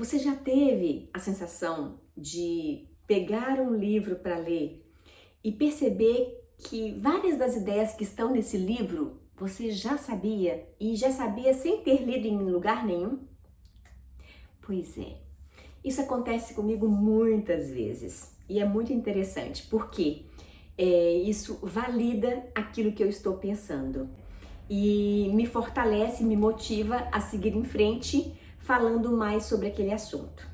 Você já teve a sensação de pegar um livro para ler e perceber que várias das ideias que estão nesse livro você já sabia e já sabia sem ter lido em lugar nenhum? Pois é, isso acontece comigo muitas vezes e é muito interessante porque isso valida aquilo que eu estou pensando e me fortalece, me motiva a seguir em frente falando mais sobre aquele assunto.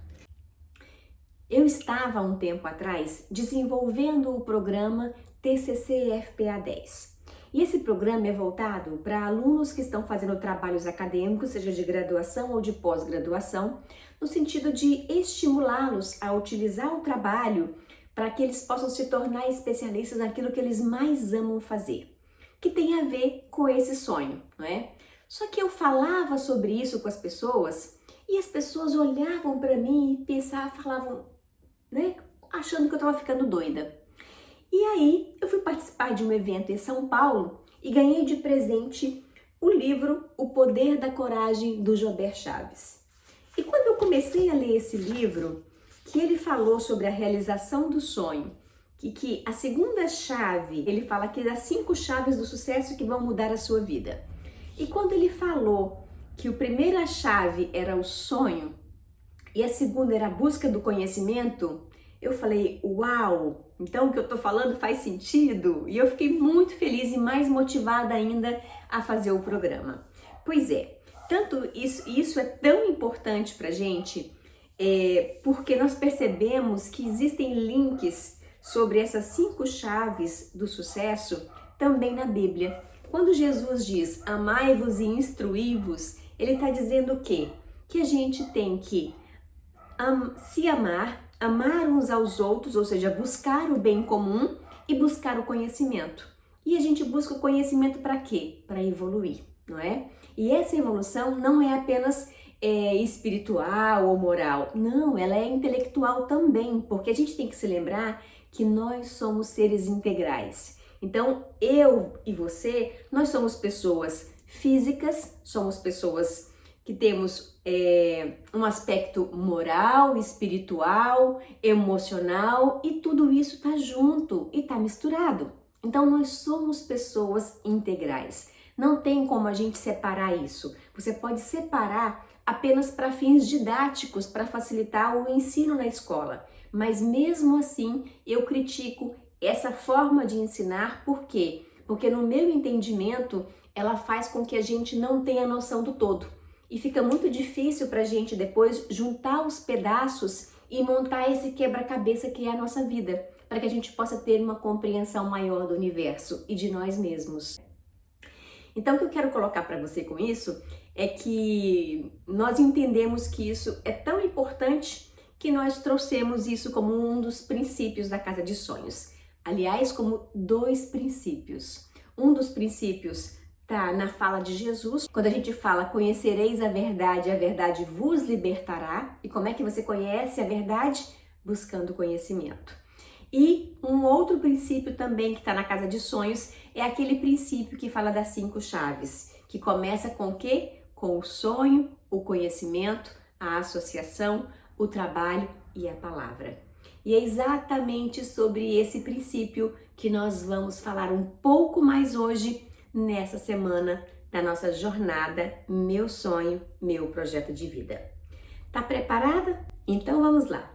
Eu estava há um tempo atrás desenvolvendo o programa TCC-FPA10. E esse programa é voltado para alunos que estão fazendo trabalhos acadêmicos, seja de graduação ou de pós-graduação, no sentido de estimulá-los a utilizar o trabalho para que eles possam se tornar especialistas naquilo que eles mais amam fazer, que tem a ver com esse sonho, não é? Só que eu falava sobre isso com as pessoas e as pessoas olhavam para mim e pensavam, falavam, né, achando que eu estava ficando doida. E aí eu fui participar de um evento em São Paulo e ganhei de presente o livro O Poder da Coragem, do Jober Chaves. E quando eu comecei a ler esse livro, que ele falou sobre a realização do sonho, que a segunda chave, ele fala que das 5 chaves do sucesso que vão mudar a sua vida. E quando ele falou que a primeira chave era o sonho e a segunda era a busca do conhecimento, eu falei, uau, então o que eu tô falando faz sentido? E eu fiquei muito feliz e mais motivada ainda a fazer o programa. Pois é, tanto isso é tão importante pra gente, porque nós percebemos que existem links sobre essas 5 chaves do sucesso também na Bíblia. Quando Jesus diz, amai-vos e instruí-vos, ele está dizendo o quê? Que a gente tem que se amar uns aos outros, ou seja, buscar o bem comum e buscar o conhecimento. E a gente busca o conhecimento para quê? Para evoluir, não é? E essa evolução não é apenas espiritual ou moral, não, ela é intelectual também, porque a gente tem que se lembrar que nós somos seres integrais. Então, eu e você, nós somos pessoas físicas, somos pessoas que temos um aspecto moral, espiritual, emocional e tudo isso tá junto e tá misturado. Então nós somos pessoas integrais. Não tem como a gente separar isso. Você pode separar apenas para fins didáticos, para facilitar o ensino na escola. Mas mesmo assim, eu critico essa forma de ensinar, por quê? Porque no meu entendimento, ela faz com que a gente não tenha noção do todo. E fica muito difícil para a gente depois juntar os pedaços e montar esse quebra-cabeça que é a nossa vida, para que a gente possa ter uma compreensão maior do universo e de nós mesmos. Então, o que eu quero colocar para você com isso é que nós entendemos que isso é tão importante que nós trouxemos isso como um dos princípios da Casa de Sonhos. Aliás, como 2 princípios. Um dos princípios tá na fala de Jesus, quando a gente fala conhecereis a verdade vos libertará. E como é que você conhece a verdade? Buscando conhecimento. E um outro princípio também que está na Casa de Sonhos é aquele princípio que fala das 5 chaves, que começa com o quê? Com o sonho, o conhecimento, a associação, o trabalho e a palavra. E é exatamente sobre esse princípio que nós vamos falar um pouco mais hoje, nessa semana da nossa jornada Meu Sonho, Meu Projeto de Vida. Tá preparada? Então vamos lá.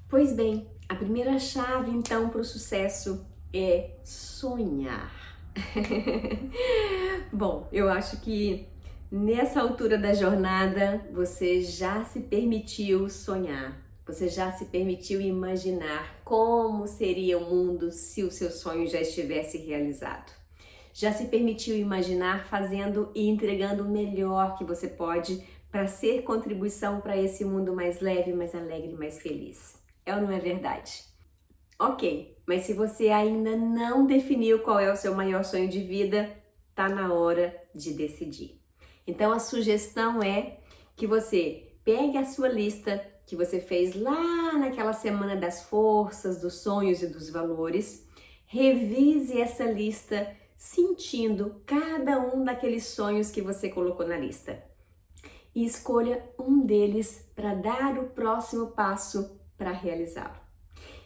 Pois bem, a primeira chave então para o sucesso é sonhar. Bom, eu acho que nessa altura da jornada você já se permitiu sonhar. Você já se permitiu imaginar como seria o mundo se o seu sonho já estivesse realizado. Já se permitiu imaginar fazendo e entregando o melhor que você pode para ser contribuição para esse mundo mais leve, mais alegre, mais feliz. É ou não é verdade? Ok, mas se você ainda não definiu qual é o seu maior sonho de vida, tá na hora de decidir. Então a sugestão é que você pegue a sua lista que você fez lá naquela semana das forças, dos sonhos e dos valores, revise essa lista sentindo cada um daqueles sonhos que você colocou na lista. e escolha um deles para dar o próximo passo para realizá-lo.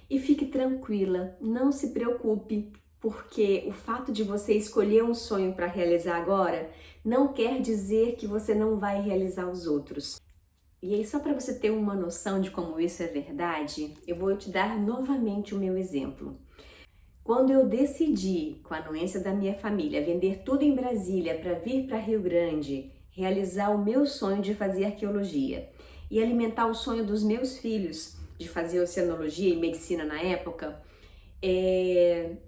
E fique tranquila, não se preocupe, porque o fato de você escolher um sonho para realizar agora não quer dizer que você não vai realizar os outros. E aí, só para você ter uma noção de como isso é verdade, eu vou te dar novamente o meu exemplo. Quando eu decidi, com a anuência da minha família, vender tudo em Brasília para vir para Rio Grande, realizar o meu sonho de fazer arqueologia e alimentar o sonho dos meus filhos de fazer oceanologia e medicina na época,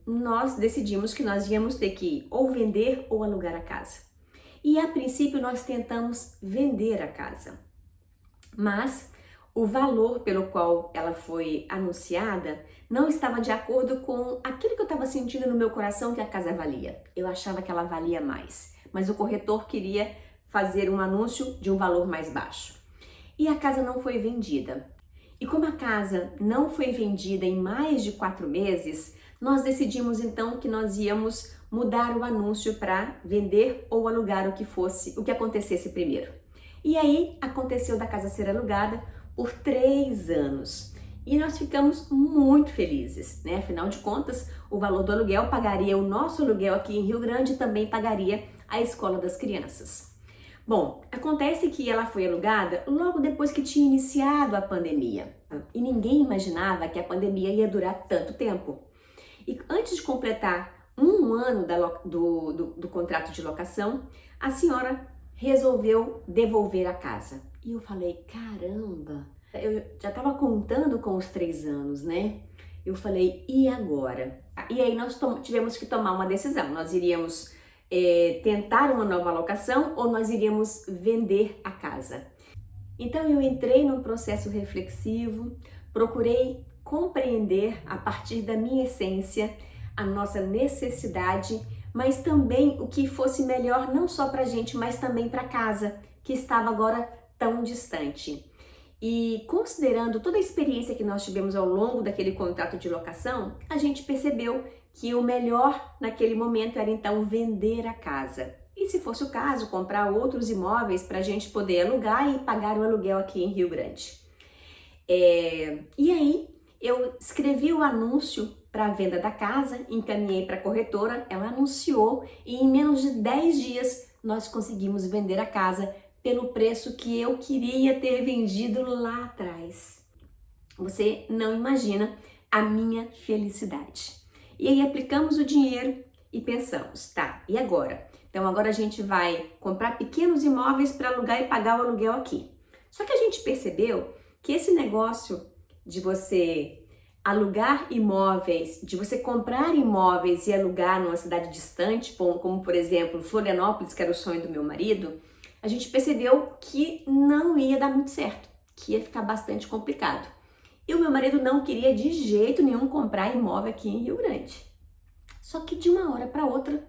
nós decidimos que nós íamos ter que ou vender ou alugar a casa. E a princípio nós tentamos vender a casa, mas o valor pelo qual ela foi anunciada não estava de acordo com aquilo que eu estava sentindo no meu coração que a casa valia. Eu achava que ela valia mais, mas o corretor queria fazer um anúncio de um valor mais baixo. E a casa não foi vendida. E como a casa não foi vendida em mais de 4 meses, nós decidimos então que nós íamos mudar o anúncio para vender ou alugar o que acontecesse primeiro. E aí aconteceu da casa ser alugada por 3 anos. E nós ficamos muito felizes, né? Afinal de contas, o valor do aluguel pagaria o nosso aluguel aqui em Rio Grande e também pagaria a escola das crianças. Bom, acontece que ela foi alugada logo depois que tinha iniciado a pandemia. E ninguém imaginava que a pandemia ia durar tanto tempo. E antes de completar 1 ano do contrato de locação, a senhora resolveu devolver a casa. E eu falei, caramba, eu já estava contando com os 3 anos, né? Eu falei, e agora? E aí nós tivemos que tomar uma decisão. Nós iríamos tentar uma nova locação ou nós iríamos vender a casa. Então eu entrei num processo reflexivo, procurei compreender a partir da minha essência a nossa necessidade, mas também o que fosse melhor não só para a gente, mas também para a casa, que estava agora tão distante. E considerando toda a experiência que nós tivemos ao longo daquele contrato de locação, a gente percebeu que o melhor naquele momento era então vender a casa. E se fosse o caso, comprar outros imóveis para a gente poder alugar e pagar o aluguel aqui em Rio Grande. E aí eu escrevi o anúncio para a venda da casa, encaminhei para a corretora, ela anunciou e em menos de 10 dias nós conseguimos vender a casa pelo preço que eu queria ter vendido lá atrás. Você não imagina a minha felicidade. E aí aplicamos o dinheiro e pensamos, tá, e agora? Então agora a gente vai comprar pequenos imóveis para alugar e pagar o aluguel aqui. Só que a gente percebeu que esse negócio de você alugar imóveis, de você comprar imóveis e alugar numa cidade distante, como por exemplo Florianópolis, que era o sonho do meu marido, a gente percebeu que não ia dar muito certo, que ia ficar bastante complicado. E o meu marido não queria de jeito nenhum comprar imóvel aqui em Rio Grande. Só que de uma hora para outra,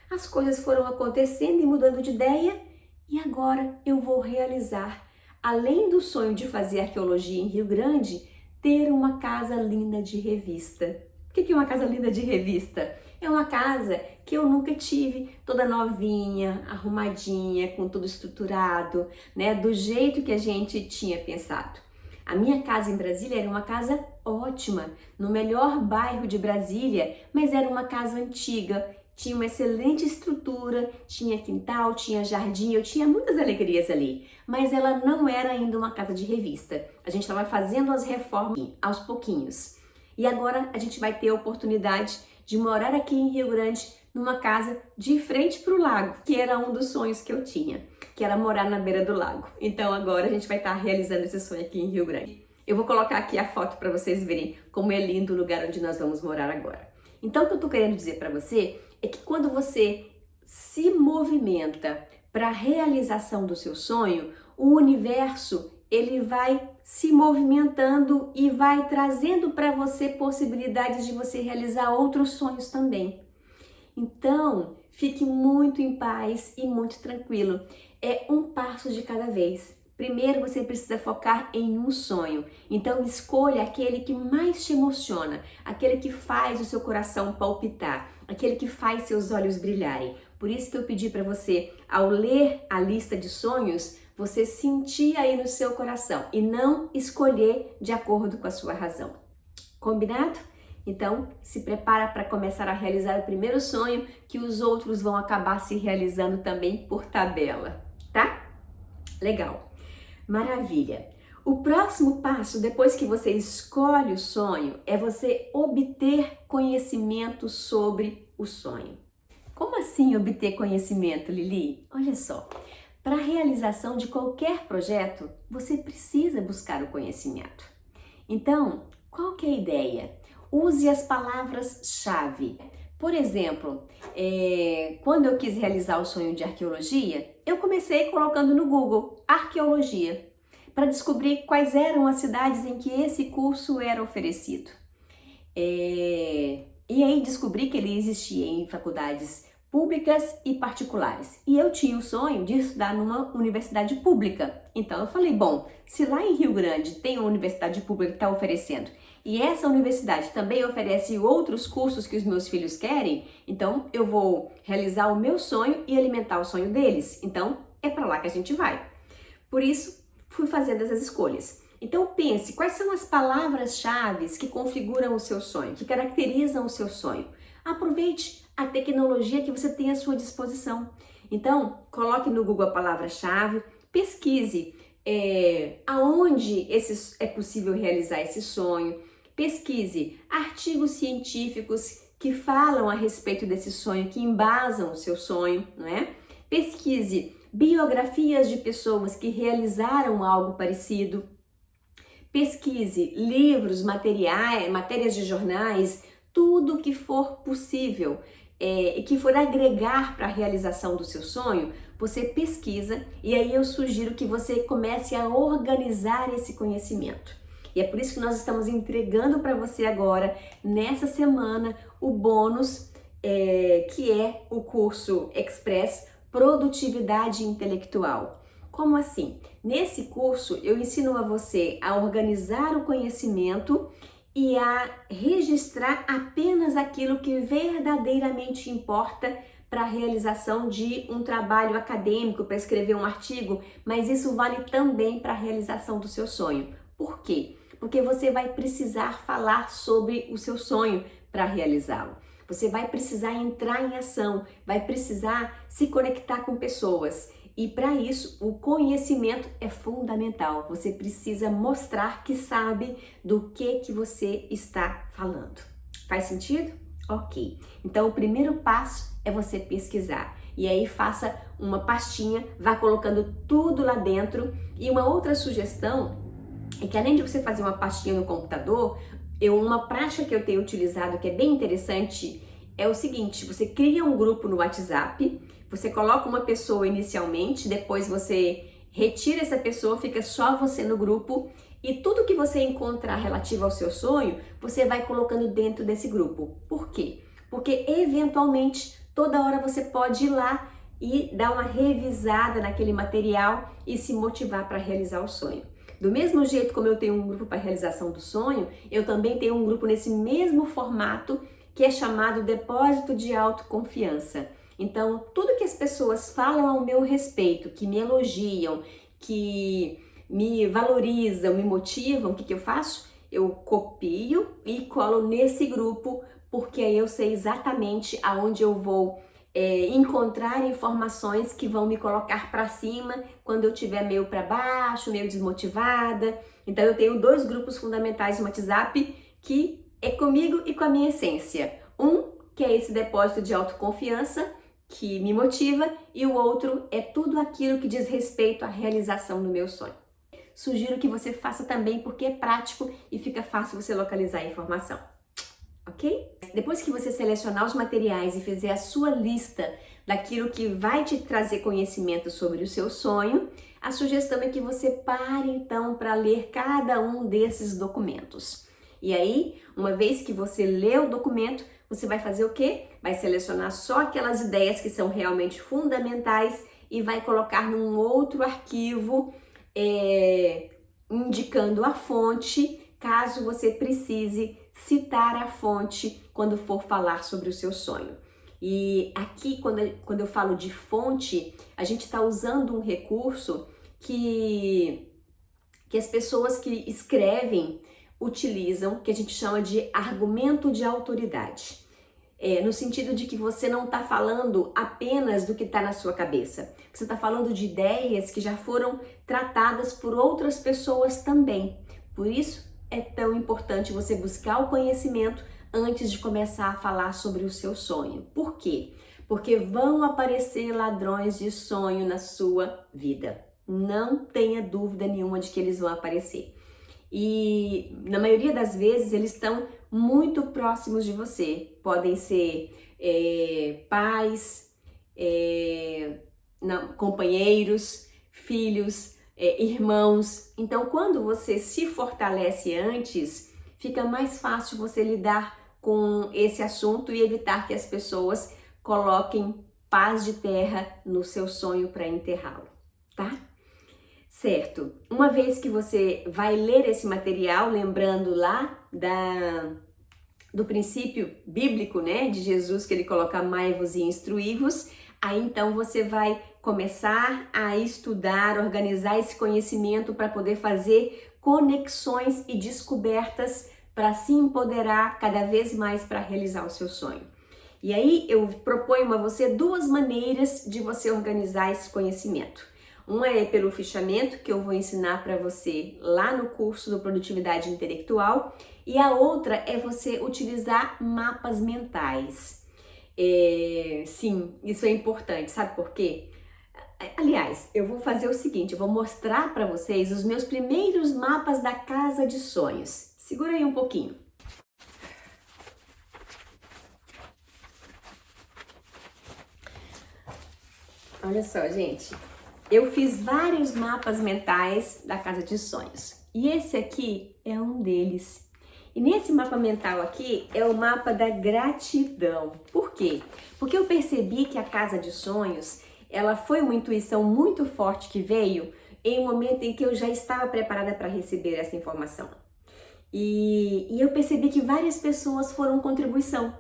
as coisas foram acontecendo e mudando de ideia, e agora eu vou realizar, além do sonho de fazer arqueologia em Rio Grande, ter uma casa linda de revista. O que é uma casa linda de revista? É uma casa que eu nunca tive, toda novinha, arrumadinha, com tudo estruturado, né? Do jeito que a gente tinha pensado. A minha casa em Brasília era uma casa ótima, no melhor bairro de Brasília, mas era uma casa antiga, tinha uma excelente estrutura, tinha quintal, tinha jardim, eu tinha muitas alegrias ali, mas ela não era ainda uma casa de revista. A gente estava fazendo as reformas aos pouquinhos. E agora a gente vai ter a oportunidade de morar aqui em Rio Grande, numa casa de frente para o lago, que era um dos sonhos que eu tinha, que era morar na beira do lago. Então agora a gente vai estar realizando esse sonho aqui em Rio Grande. Eu vou colocar aqui a foto para vocês verem como é lindo o lugar onde nós vamos morar agora. Então o que eu estou querendo dizer para você é que quando você se movimenta para a realização do seu sonho, o universo ele vai se movimentando e vai trazendo para você possibilidades de você realizar outros sonhos também. Então, fique muito em paz e muito tranquilo. É um passo de cada vez. Primeiro você precisa focar em um sonho. Então escolha aquele que mais te emociona, aquele que faz o seu coração palpitar, aquele que faz seus olhos brilharem. Por isso que eu pedi para você, ao ler a lista de sonhos, você sentir aí no seu coração e não escolher de acordo com a sua razão. Combinado? Então, se prepara para começar a realizar o primeiro sonho, que os outros vão acabar se realizando também por tabela, tá? Legal. Maravilha. O próximo passo, depois que você escolhe o sonho, é você obter conhecimento sobre o sonho. Como assim obter conhecimento, Lili? Olha só, para a realização de qualquer projeto, você precisa buscar o conhecimento. Então, qual que é a ideia? Use as palavras-chave. Por exemplo, quando eu quis realizar o sonho de arqueologia, eu comecei colocando no Google arqueologia, para descobrir quais eram as cidades em que esse curso era oferecido. E aí descobri que ele existia em faculdades públicas e particulares. E eu tinha o sonho de estudar numa universidade pública. Então eu falei, bom, se lá em Rio Grande tem uma universidade pública que está oferecendo, e essa universidade também oferece outros cursos que os meus filhos querem, então eu vou realizar o meu sonho e alimentar o sonho deles. Então é para lá que a gente vai. Por isso, fui fazendo essas escolhas. Então pense, quais são as palavras-chave que configuram o seu sonho, que caracterizam o seu sonho. Aproveite a tecnologia que você tem à sua disposição. Então, coloque no Google a palavra-chave, pesquise aonde é possível realizar esse sonho, pesquise artigos científicos que falam a respeito desse sonho, que embasam o seu sonho, não é? Pesquise biografias de pessoas que realizaram algo parecido. Pesquise livros, matérias de jornais, tudo que for possível e que for agregar para a realização do seu sonho, você pesquisa e aí eu sugiro que você comece a organizar esse conhecimento. E é por isso que nós estamos entregando para você agora, nessa semana, o bônus que é o curso Express Produtividade Intelectual. Como assim? Nesse curso eu ensino a você a organizar o conhecimento e a registrar apenas aquilo que verdadeiramente importa para a realização de um trabalho acadêmico, para escrever um artigo, mas isso vale também para a realização do seu sonho. Por quê? Porque você vai precisar falar sobre o seu sonho para realizá-lo. Você vai precisar entrar em ação, vai precisar se conectar com pessoas. E para isso, o conhecimento é fundamental. Você precisa mostrar que sabe do que você está falando. Faz sentido? Ok. Então, o primeiro passo é você pesquisar. E aí, faça uma pastinha, vá colocando tudo lá dentro. E uma outra sugestão é que, além de você fazer uma pastinha no computador, uma prática que eu tenho utilizado que é bem interessante é o seguinte: você cria um grupo no WhatsApp, você coloca uma pessoa inicialmente, depois você retira essa pessoa, fica só você no grupo e tudo que você encontrar relativo ao seu sonho, você vai colocando dentro desse grupo. Por quê? Porque eventualmente, toda hora você pode ir lá e dar uma revisada naquele material e se motivar para realizar o sonho. Do mesmo jeito como eu tenho um grupo para realização do sonho, eu também tenho um grupo nesse mesmo formato que é chamado Depósito de Autoconfiança. Então, tudo que as pessoas falam ao meu respeito, que me elogiam, que me valorizam, me motivam, o que eu faço? Eu copio e colo nesse grupo, porque aí eu sei exatamente aonde eu vou encontrar informações que vão me colocar para cima quando eu estiver meio para baixo, meio desmotivada. Então, eu tenho 2 grupos fundamentais no WhatsApp que é comigo e com a minha essência. Um, que é esse depósito de autoconfiança, que me motiva, e o outro é tudo aquilo que diz respeito à realização do meu sonho. Sugiro que você faça também porque é prático e fica fácil você localizar a informação. Ok? Depois que você selecionar os materiais e fizer a sua lista daquilo que vai te trazer conhecimento sobre o seu sonho, a sugestão é que você pare então para ler cada um desses documentos. E aí, uma vez que você lê o documento, você vai fazer o quê? Vai selecionar só aquelas ideias que são realmente fundamentais e vai colocar num outro arquivo, indicando a fonte, caso você precise citar a fonte quando for falar sobre o seu sonho. E aqui, quando eu falo de fonte, a gente está usando um recurso que as pessoas que escrevem utilizam, que a gente chama de argumento de autoridade. No sentido de que você não está falando apenas do que está na sua cabeça. Você está falando de ideias que já foram tratadas por outras pessoas também. Por isso é tão importante você buscar o conhecimento antes de começar a falar sobre o seu sonho. Por quê? Porque vão aparecer ladrões de sonho na sua vida. Não tenha dúvida nenhuma de que eles vão aparecer. E na maioria das vezes eles estão muito próximos de você. Podem ser pais, companheiros, filhos, irmãos. Então, quando você se fortalece antes, fica mais fácil você lidar com esse assunto e evitar que as pessoas coloquem pás de terra no seu sonho para enterrá-lo, tá? Certo. Uma vez que você vai ler esse material, lembrando lá do princípio bíblico, né, de Jesus, que ele coloca amai-vos e instruí-vos, aí então você vai começar a estudar, organizar esse conhecimento para poder fazer conexões e descobertas para se empoderar cada vez mais para realizar o seu sonho. E aí eu proponho a você duas maneiras de você organizar esse conhecimento. Uma é pelo fichamento, que eu vou ensinar para você lá no curso do Produtividade Intelectual, e a outra é você utilizar mapas mentais. Sim, isso é importante, sabe por quê? Aliás, eu vou fazer o seguinte, eu vou mostrar para vocês os meus primeiros mapas da Casa de Sonhos. Segura aí um pouquinho. Olha só, gente. Eu fiz vários mapas mentais da Casa de Sonhos e esse aqui é um deles. E nesse mapa mental aqui é o mapa da gratidão. Por quê? Porque eu percebi que a Casa de Sonhos, ela foi uma intuição muito forte que veio em um momento em que eu já estava preparada para receber essa informação. E eu percebi que várias pessoas foram contribuição.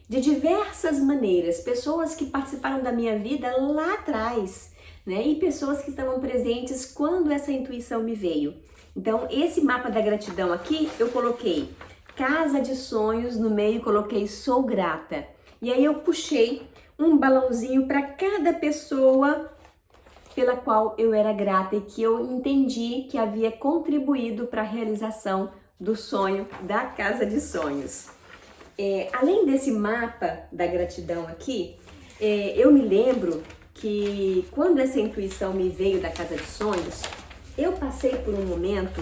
De diversas maneiras, pessoas que participaram da minha vida lá atrás, né? E pessoas que estavam presentes quando essa intuição me veio. Então, esse mapa da gratidão aqui, eu coloquei Casa de Sonhos, no meio coloquei Sou Grata. E aí eu puxei um balãozinho para cada pessoa pela qual eu era grata e que eu entendi que havia contribuído para a realização do sonho da Casa de Sonhos. Além desse mapa da gratidão aqui, eu me lembro que quando essa intuição me veio da Casa de Sonhos, eu passei por um momento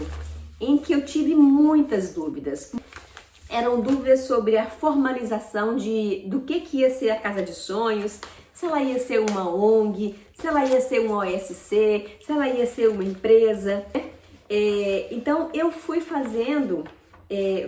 em que eu tive muitas dúvidas. Eram dúvidas sobre a formalização do que ia ser a Casa de Sonhos, se ela ia ser uma ONG, se ela ia ser uma OSC, se ela ia ser uma empresa. Então eu fui fazendo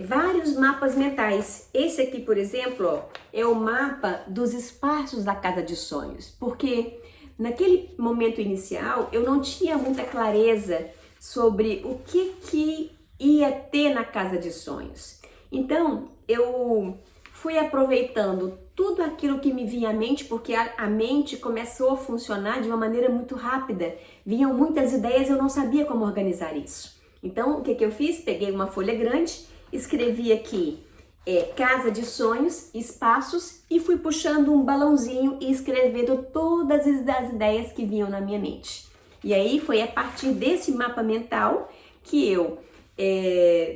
vários mapas mentais. Esse aqui, por exemplo, ó, é o mapa dos espaços da Casa de Sonhos, porque naquele momento inicial eu não tinha muita clareza sobre o que ia ter na Casa de Sonhos. Então eu fui aproveitando tudo aquilo que me vinha à mente, porque a mente começou a funcionar de uma maneira muito rápida. Vinham muitas ideias e eu não sabia como organizar isso. Então, o que eu fiz? Peguei uma folha grande, escrevi aqui Casa de Sonhos, espaços, e fui puxando um balãozinho e escrevendo todas as ideias que vinham na minha mente. E aí foi a partir desse mapa mental que eu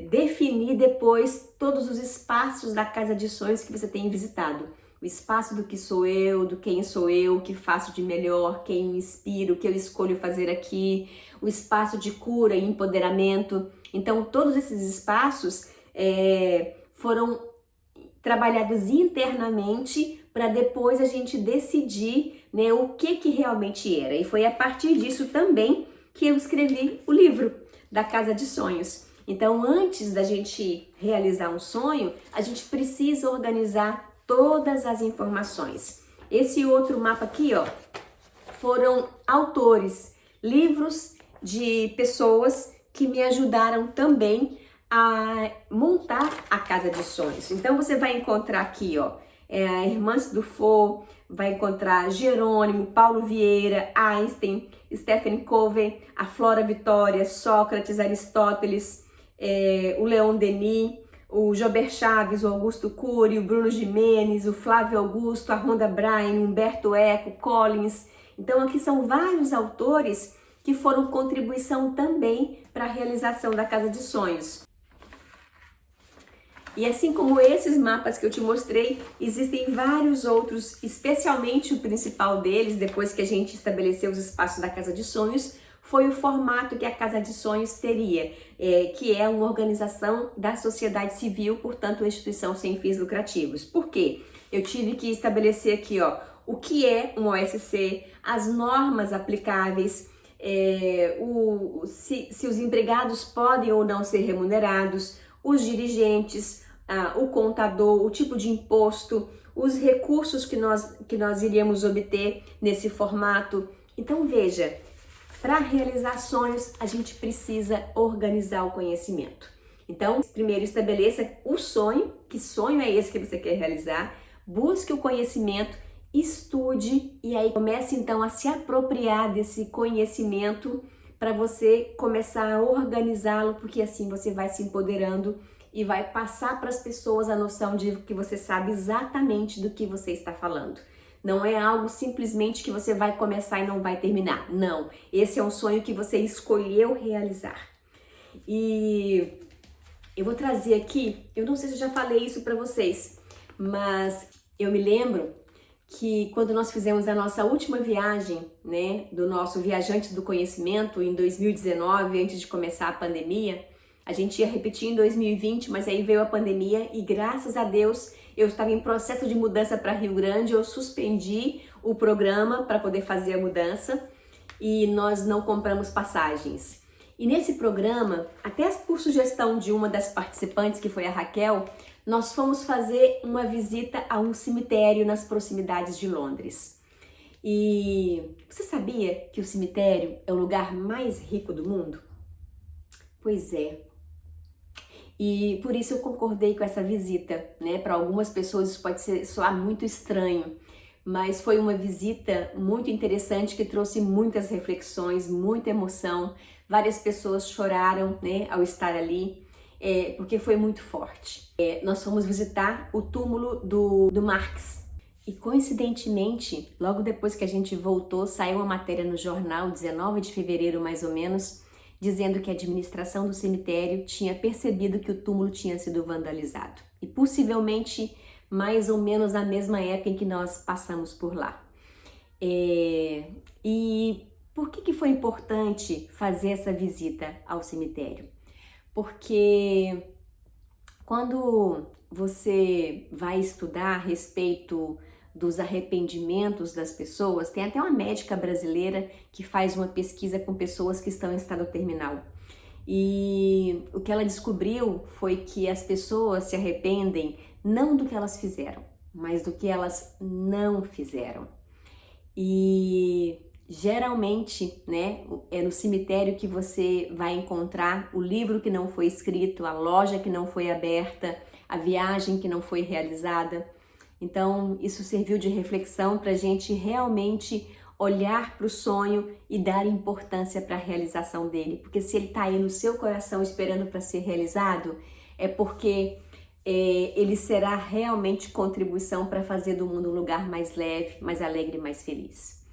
defini depois todos os espaços da Casa de Sonhos que você tem visitado. O espaço do que sou eu, do quem sou eu, o que faço de melhor, quem me inspira, o que eu escolho fazer aqui, o espaço de cura e empoderamento. Então, todos esses espaços foram trabalhados internamente para depois a gente decidir, né, o que realmente era. E foi a partir disso também que eu escrevi o livro da Casa de Sonhos. Então, antes da gente realizar um sonho, a gente precisa organizar todas as informações. Esse outro mapa aqui, ó, foram autores, livros de pessoas que me ajudaram também a montar a Casa de Sonhos. Então você vai encontrar aqui, ó, a Hermance Dufour, vai encontrar Jerônimo, Paulo Vieira, Einstein, Stephen Covey, a Flora Vitória, Sócrates, Aristóteles, o Leon Denis, o Jober Chaves, o Augusto Cury, o Bruno Gimenez, o Flávio Augusto, a Rhonda Byrne, Humberto Eco, Collins. Então aqui são vários autores que foram contribuição também para a realização da Casa de Sonhos. E assim como esses mapas que eu te mostrei, existem vários outros, especialmente o principal deles, depois que a gente estabeleceu os espaços da Casa de Sonhos, foi o formato que a Casa de Sonhos teria, que é uma organização da sociedade civil, portanto uma instituição sem fins lucrativos. Por quê? Eu tive que estabelecer aqui, ó, o que é uma OSC, as normas aplicáveis, se os empregados podem ou não ser remunerados, os dirigentes, o contador, o tipo de imposto, os recursos que nós iríamos obter nesse formato. Então veja, para realizar sonhos a gente precisa organizar o conhecimento. Então primeiro estabeleça o sonho, que sonho é esse que você quer realizar, busque o conhecimento, estude e aí comece então a se apropriar desse conhecimento para você começar a organizá-lo, porque assim você vai se empoderando e vai passar para as pessoas a noção de que você sabe exatamente do que você está falando. Não é algo simplesmente que você vai começar e não vai terminar. Não, esse é um sonho que você escolheu realizar. E eu vou trazer aqui, eu não sei se eu já falei isso para vocês, mas eu me lembro que quando nós fizemos a nossa última viagem, né, do nosso Viajantes do Conhecimento em 2019, antes de começar a pandemia, a gente ia repetir em 2020, mas aí veio a pandemia e graças a Deus eu estava em processo de mudança para Rio Grande, eu suspendi o programa para poder fazer a mudança e nós não compramos passagens. E nesse programa, até por sugestão de uma das participantes, que foi a Raquel, nós fomos fazer uma visita a um cemitério nas proximidades de Londres. E você sabia que o cemitério é o lugar mais rico do mundo? Pois é. E por isso eu concordei com essa visita, né? Para algumas pessoas isso pode soar muito estranho, mas foi uma visita muito interessante que trouxe muitas reflexões, muita emoção. Várias pessoas choraram, né, ao estar ali, porque foi muito forte. Nós fomos visitar o túmulo do Marx e coincidentemente, logo depois que a gente voltou, saiu uma matéria no jornal, 19 de fevereiro mais ou menos, dizendo que a administração do cemitério tinha percebido que o túmulo tinha sido vandalizado. E possivelmente mais ou menos na mesma época em que nós passamos por lá. E por que foi importante fazer essa visita ao cemitério? Porque quando você vai estudar a respeito dos arrependimentos das pessoas, tem até uma médica brasileira que faz uma pesquisa com pessoas que estão em estado terminal. E o que ela descobriu foi que as pessoas se arrependem não do que elas fizeram, mas do que elas não fizeram. E geralmente, né, é no cemitério que você vai encontrar o livro que não foi escrito, a loja que não foi aberta, a viagem que não foi realizada. Então, isso serviu de reflexão para a gente realmente olhar para o sonho e dar importância para a realização dele. Porque se ele está aí no seu coração esperando para ser realizado, é porque ele será realmente contribuição para fazer do mundo um lugar mais leve, mais alegre e mais feliz.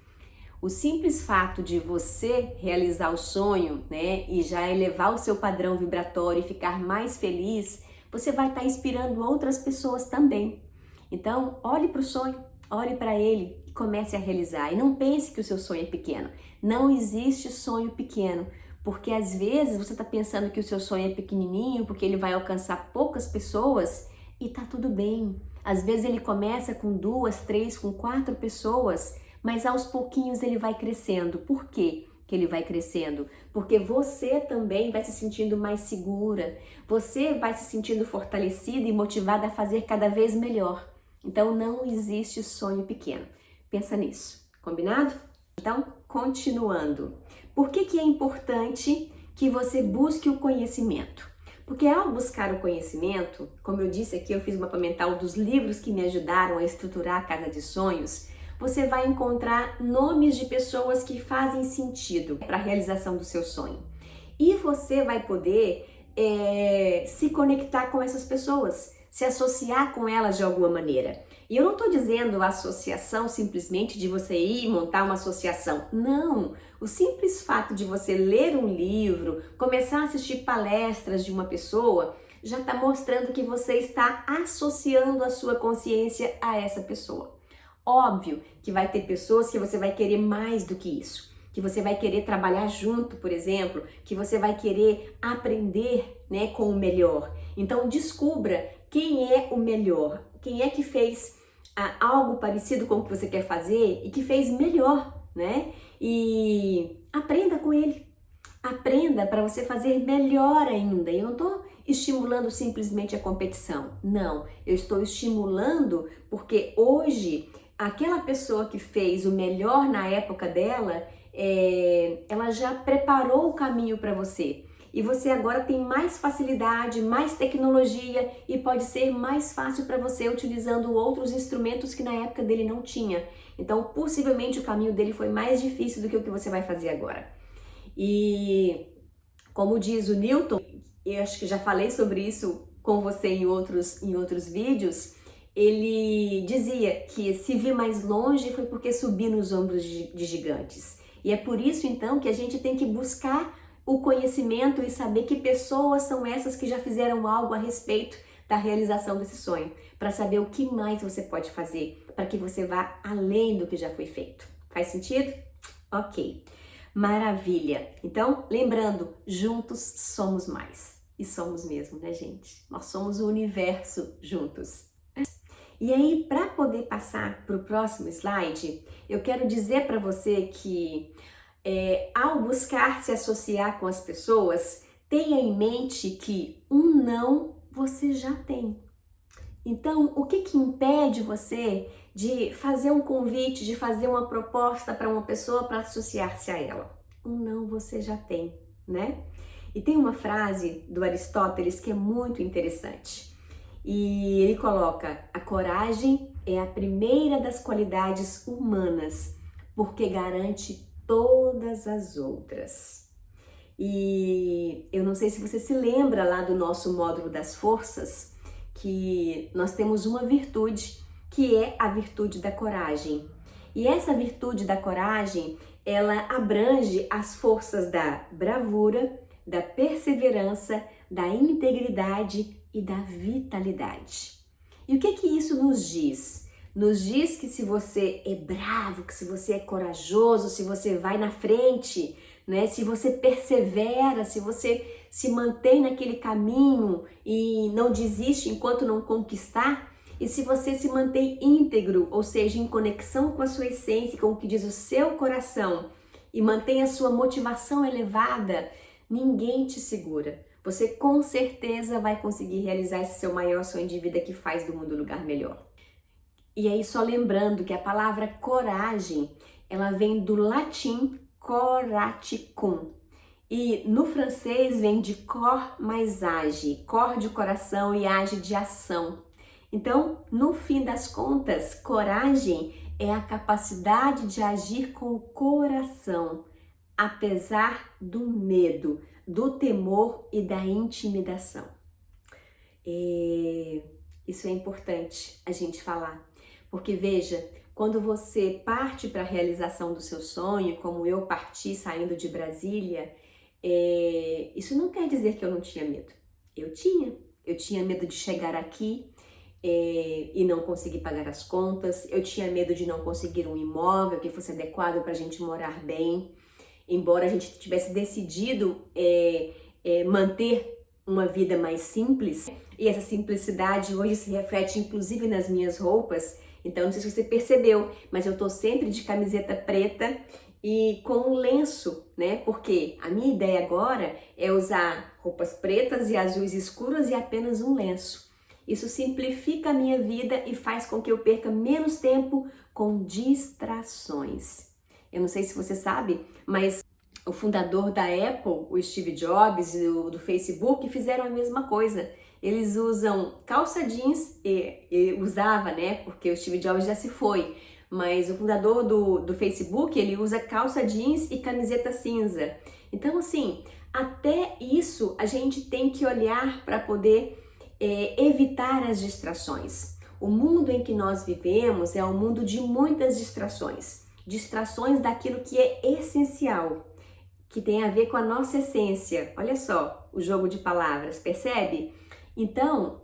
O simples fato de você realizar o sonho, né, e já elevar o seu padrão vibratório e ficar mais feliz, você vai estar inspirando outras pessoas também. Então, olhe para o sonho, olhe para ele e comece a realizar. E não pense que o seu sonho é pequeno. Não existe sonho pequeno, porque às vezes você está pensando que o seu sonho é pequenininho, porque ele vai alcançar poucas pessoas e tá tudo bem. Às vezes ele começa com 2, 3, com 4 pessoas, mas aos pouquinhos ele vai crescendo. Por quê que ele vai crescendo? Porque você também vai se sentindo mais segura, você vai se sentindo fortalecida e motivada a fazer cada vez melhor. Então não existe sonho pequeno. Pensa nisso, combinado? Então, continuando. Por que é importante que você busque o conhecimento? Porque ao buscar o conhecimento, como eu disse aqui, eu fiz uma mapa mental dos livros que me ajudaram a estruturar a Casa de Sonhos, você vai encontrar nomes de pessoas que fazem sentido para a realização do seu sonho. E você vai poder se conectar com essas pessoas, se associar com elas de alguma maneira. E eu não estou dizendo associação simplesmente de você ir montar uma associação. Não! O simples fato de você ler um livro, começar a assistir palestras de uma pessoa, já está mostrando que você está associando a sua consciência a essa pessoa. Óbvio que vai ter pessoas que você vai querer mais do que isso, que você vai querer trabalhar junto, por exemplo, que você vai querer aprender, né, com o melhor. Então descubra quem é o melhor, quem é que fez algo parecido com o que você quer fazer e que fez melhor, né? E aprenda com ele. Aprenda para você fazer melhor ainda. Eu não estou estimulando simplesmente a competição. Não, eu estou estimulando porque hoje aquela pessoa que fez o melhor na época dela, ela já preparou o caminho para você. E você agora tem mais facilidade, mais tecnologia e pode ser mais fácil para você utilizando outros instrumentos que na época dele não tinha. Então, possivelmente o caminho dele foi mais difícil do que o que você vai fazer agora. E como diz o Newton, eu acho que já falei sobre isso com você em outros vídeos, ele dizia que se vir mais longe foi porque subi nos ombros de gigantes. E é por isso então que a gente tem que buscar o conhecimento e saber que pessoas são essas que já fizeram algo a respeito da realização desse sonho, para saber o que mais você pode fazer, para que você vá além do que já foi feito. Faz sentido? Ok. Maravilha! Então, lembrando, juntos somos mais. E somos mesmo, né, gente? Nós somos o universo juntos. E aí, para poder passar para o próximo slide, eu quero dizer para você que ao buscar se associar com as pessoas, tenha em mente que um não você já tem. Então, o que impede você de fazer um convite, de fazer uma proposta para uma pessoa para associar-se a ela? Um não você já tem, né? E tem uma frase do Aristóteles que é muito interessante. E ele coloca: a coragem é a primeira das qualidades humanas, porque garante todas as outras. E eu não sei se você se lembra lá do nosso módulo das forças, que nós temos uma virtude, que é a virtude da coragem. E essa virtude da coragem, ela abrange as forças da bravura, da perseverança, da integridade e da vitalidade. E o que isso nos diz? Nos diz que se você é bravo, que se você é corajoso, se você vai na frente, né? Se você persevera, se você se mantém naquele caminho e não desiste enquanto não conquistar, e se você se mantém íntegro, ou seja, em conexão com a sua essência, com o que diz o seu coração, e mantém a sua motivação elevada, ninguém te segura. Você com certeza vai conseguir realizar esse seu maior sonho de vida que faz do mundo um lugar melhor. E aí, só lembrando que a palavra coragem, ela vem do latim coraticum. E no francês vem de cor mais age, cor de coração e age de ação. Então, no fim das contas, coragem é a capacidade de agir com o coração, apesar do medo, do temor e da intimidação. Isso é importante a gente falar, porque veja, quando você parte para a realização do seu sonho, como eu parti saindo de Brasília, isso não quer dizer que eu não tinha medo. Eu tinha medo de chegar aqui e não conseguir pagar as contas, eu tinha medo de não conseguir um imóvel que fosse adequado para a gente morar bem, embora a gente tivesse decidido manter uma vida mais simples, e essa simplicidade hoje se reflete inclusive nas minhas roupas. Então, não sei se você percebeu, mas eu tô sempre de camiseta preta e com um lenço, né? Porque a minha ideia agora é usar roupas pretas e azuis escuras e apenas um lenço. Isso simplifica a minha vida e faz com que eu perca menos tempo com distrações. Eu não sei se você sabe, mas o fundador da Apple, o Steve Jobs, e do Facebook, fizeram a mesma coisa. Eles usam calça jeans, e usava, né? Porque o Steve Jobs já se foi. Mas o fundador do Facebook, ele usa calça jeans e camiseta cinza. Então, assim, até isso a gente tem que olhar para poder evitar as distrações. O mundo em que nós vivemos é um mundo de muitas distrações. Distrações daquilo que é essencial, que tem a ver com a nossa essência. Olha só o jogo de palavras, percebe? Então,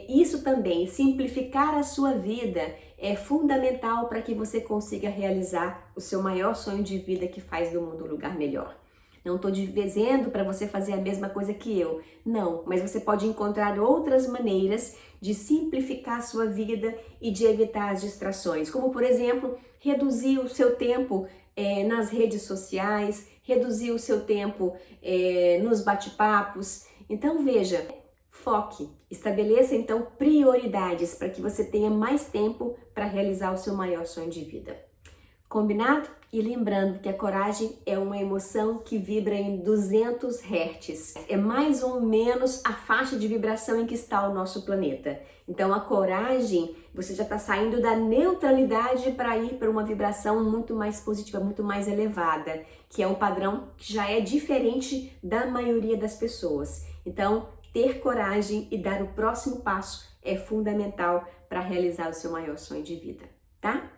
isso também, simplificar a sua vida é fundamental para que você consiga realizar o seu maior sonho de vida, que faz do mundo um lugar melhor. Não estou dizendo para você fazer a mesma coisa que eu, não, mas você pode encontrar outras maneiras de simplificar a sua vida e de evitar as distrações, como por exemplo, reduzir o seu tempo nas redes sociais, reduzir o seu tempo nos bate-papos. Então veja, foque, estabeleça então prioridades para que você tenha mais tempo para realizar o seu maior sonho de vida. Combinado? E lembrando que a coragem é uma emoção que vibra em 200 Hz. É mais ou menos a faixa de vibração em que está o nosso planeta. Então a coragem, você já está saindo da neutralidade para ir para uma vibração muito mais positiva, muito mais elevada, que é um padrão que já é diferente da maioria das pessoas. Então, ter coragem e dar o próximo passo é fundamental para realizar o seu maior sonho de vida, tá?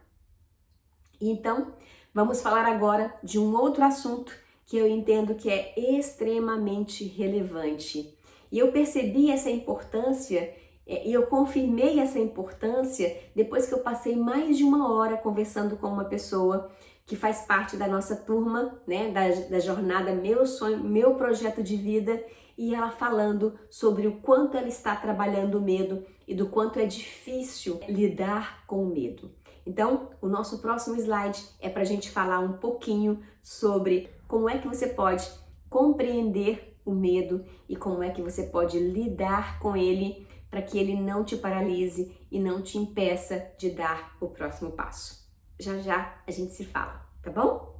Então, vamos falar agora de um outro assunto que eu entendo que é extremamente relevante. E eu percebi essa importância e eu confirmei essa importância depois que eu passei mais de uma hora conversando com uma pessoa que faz parte da nossa turma, né, da jornada Meu Sonho, Meu Projeto de Vida, e ela falando sobre o quanto ela está trabalhando o medo e do quanto é difícil lidar com o medo. Então, o nosso próximo slide é para a gente falar um pouquinho sobre como é que você pode compreender o medo e como é que você pode lidar com ele para que ele não te paralise e não te impeça de dar o próximo passo. Já já a gente se fala, tá bom?